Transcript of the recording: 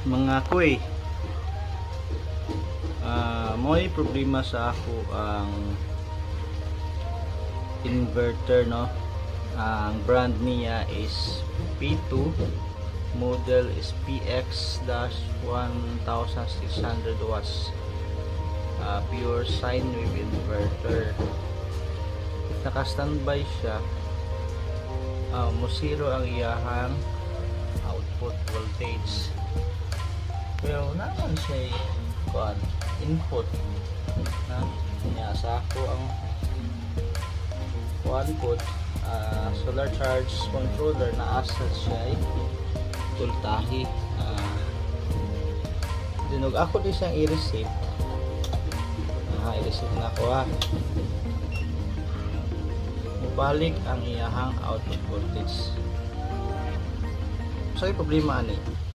mga kuy, mo'y problema sa ako ang inverter, no. Ang brand niya is P2, model is PX-1600 watts, pure sine wave inverter. Naka standby siya, musiro ang iyahang output voltage, pero naman siya input na niya sa ako ang output. Solar charge controller na asset siya ay tultahi. Dinog ako di siyang i-receive. I-receive na ako mubalik ang iyahang output voltage. So yung problema ani